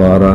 12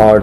8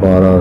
12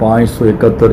571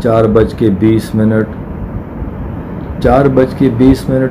4:20। 4:20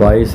22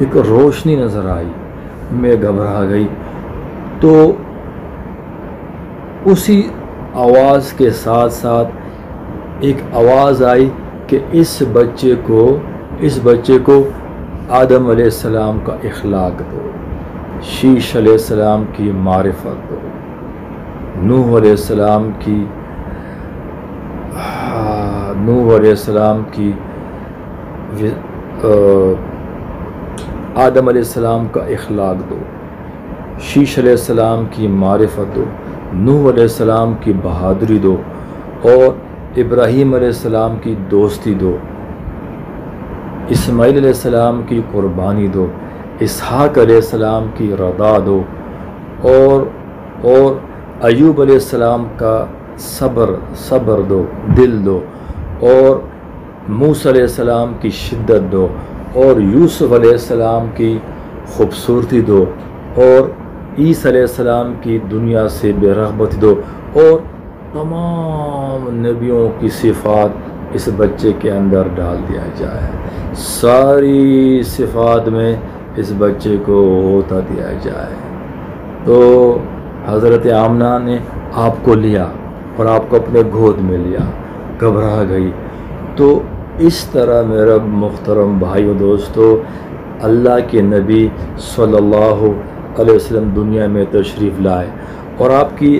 ایک روشنی نظر آئی، میں گھبرا گئی۔ تو اسی آواز کے ساتھ ساتھ ایک آواز آئی کہ اس بچے کو آدم علیہ السلام کا اخلاق دو، شیش علیہ السلام کی معرفت دو، نوح علیہ السلام کی آدم علیہ السلام کا اخلاق دو، شیش علیہ السلام کی معرفت دو، نوح علیہ السلام کی بہادری دو، اور ابراہیم علیہ السلام کی دوستی دو، اسماعیل علیہ السلام کی قربانی دو، اسحاق علیہ السلام کی رضا دو، اور ایوب علیہ السلام کا صبر دو، دل دو، اور موسیٰ علیہ السلام کی شدت دو، اور یوسف علیہ السلام کی خوبصورتی دو، اور عیسیٰ علیہ السلام کی دنیا سے بے رغبتی دو، اور تمام نبیوں کی صفات اس بچے کے اندر ڈال دیا جائے، ساری صفات میں اس بچے کو ہوتا دیا جائے۔ تو حضرت آمنہ نے آپ کو لیا اور آپ کو اپنے گود میں لیا، گھبرا گئی۔ تو اس طرح میرا محترم بھائیو دوستو، اللہ کے نبی صلی اللہ علیہ وسلم دنیا میں تشریف لائے، اور آپ کی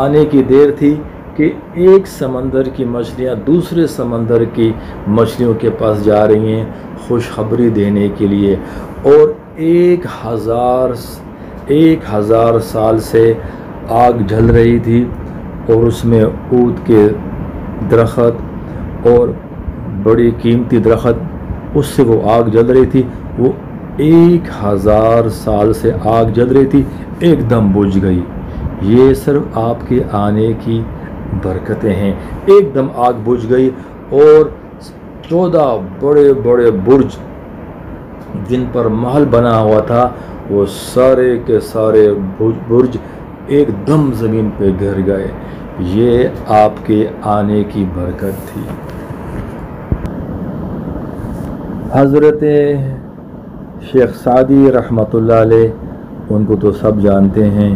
آنے کی دیر تھی کہ ایک سمندر کی مچھلیاں دوسرے سمندر کی مچھلیوں کے پاس جا رہی ہیں خوشخبری دینے کے لیے، اور 1000 سال سے آگ جل رہی تھی، اور اس میں عود کے درخت اور بڑی قیمتی درخت، اس سے وہ آگ جل رہی تھی، وہ 1000 سال سے آگ جل رہی تھی، ایک دم بجھ گئی۔ یہ صرف آپ کے آنے کی برکتیں ہیں، ایک دم آگ بجھ گئی، اور 14 بڑے بڑے برج جن پر محل بنا ہوا تھا، وہ سارے کے سارے برج ایک دم زمین پہ گر گئے۔ یہ آپ کے آنے کی برکت تھی۔ حضرت شیخ سعدی رحمۃ اللہ علیہ، ان کو تو سب جانتے ہیں،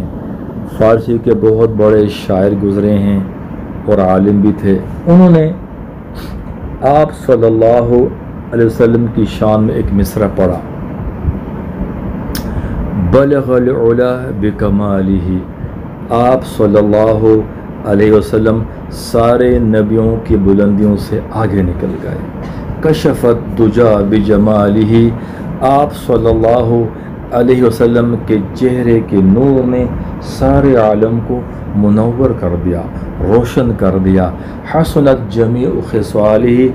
فارسی کے بہت بڑے شاعر گزرے ہیں اور عالم بھی تھے۔ انہوں نے آپ صلی اللہ علیہ وسلم کی شان میں ایک مصرع پڑھا، بلغ العلا بکمالہ، آپ صلی اللہ علیہ وسلم سارے نبیوں کی بلندیوں سے آگے نکل گئے۔ کشفت دجا بجمالہ، آپ صلی اللہ علیہ وسلم کے چہرے کے نور نے سارے عالم کو منور کر دیا، روشن کر دیا۔ حسنت جمیع خصالہ،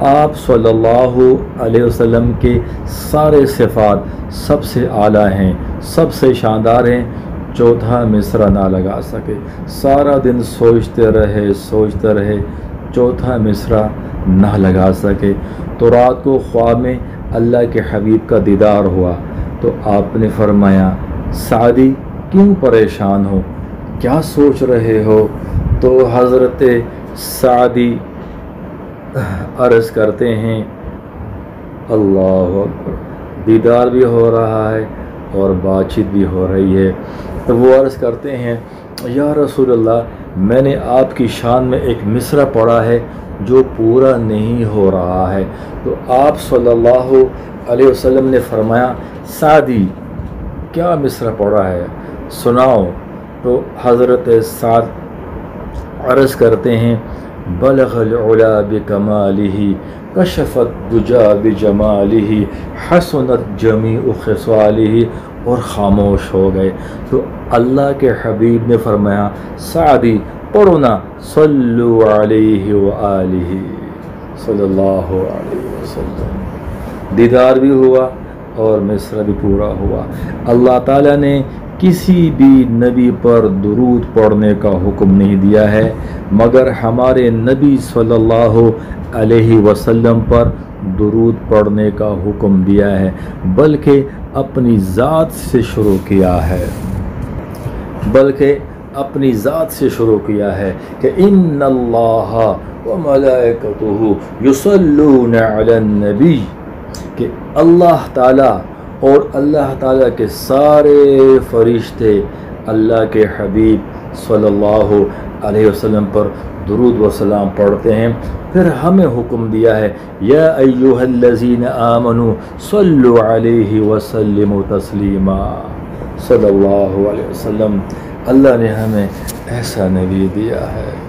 آپ صلی اللہ علیہ وسلم کے سارے صفات سب سے اعلیٰ ہیں، سب سے شاندار ہیں، چوتھا مصرع نہ لگا سکے، سارا دن سوچتے رہے، چوتھا مصرع نہ لگا سکے۔ تو رات کو خواب میں اللہ کے حبیب کا دیدار ہوا، تو آپ نے فرمایا، سعدی کیوں پریشان ہو، کیا سوچ رہے ہو؟ تو حضرت سعدی عرض کرتے ہیں، اللہ اکبر، دیدار بھی ہو رہا ہے اور بات چیت بھی ہو رہی ہے۔ تو وہ عرض کرتے ہیں، یا رسول اللہ، میں نے آپ کی شان میں ایک مصرع پڑھا ہے جو پورا نہیں ہو رہا ہے۔ تو آپ صلی اللہ علیہ وسلم نے فرمایا، سعدی کیا مصرع پڑھا ہے، سناؤ۔ تو حضرت سعد عرض کرتے ہیں، بلغ العلا بکمالہ، کشفت دجا بجمالہ، حسنت جمیع خصالہ، اور خاموش ہو گئے۔ تو اللہ کے حبیب نے فرمایا، سعدی پڑھو نا، صلو علیہ وآلہ صلی اللہ علیہ وسلم۔ دیدار بھی ہوا اور مصرع بھی پورا ہوا۔ اللہ تعالیٰ نے کسی بھی نبی پر درود پڑھنے کا حکم نہیں دیا ہے، مگر ہمارے نبی صلی اللہ علیہ وسلم پر درود پڑھنے کا حکم دیا ہے، بلکہ اپنی ذات سے شروع کیا ہے، کہ ان اللہ وملائکتہ یصلون علی النبی، کہ اللہ تعالیٰ اور اللہ تعالیٰ کے سارے فرشتے اللہ کے حبیب صلی اللہ علیہ وسلم پر درود و سلام پڑھتے ہیں۔ پھر ہمیں حکم دیا ہے یا ایھا الذین آمنوا صلوا علیہ وسلموا تسلیما، صلی اللہ علیہ وسلم۔ اللہ نے ہمیں ایسا نبی دیا ہے۔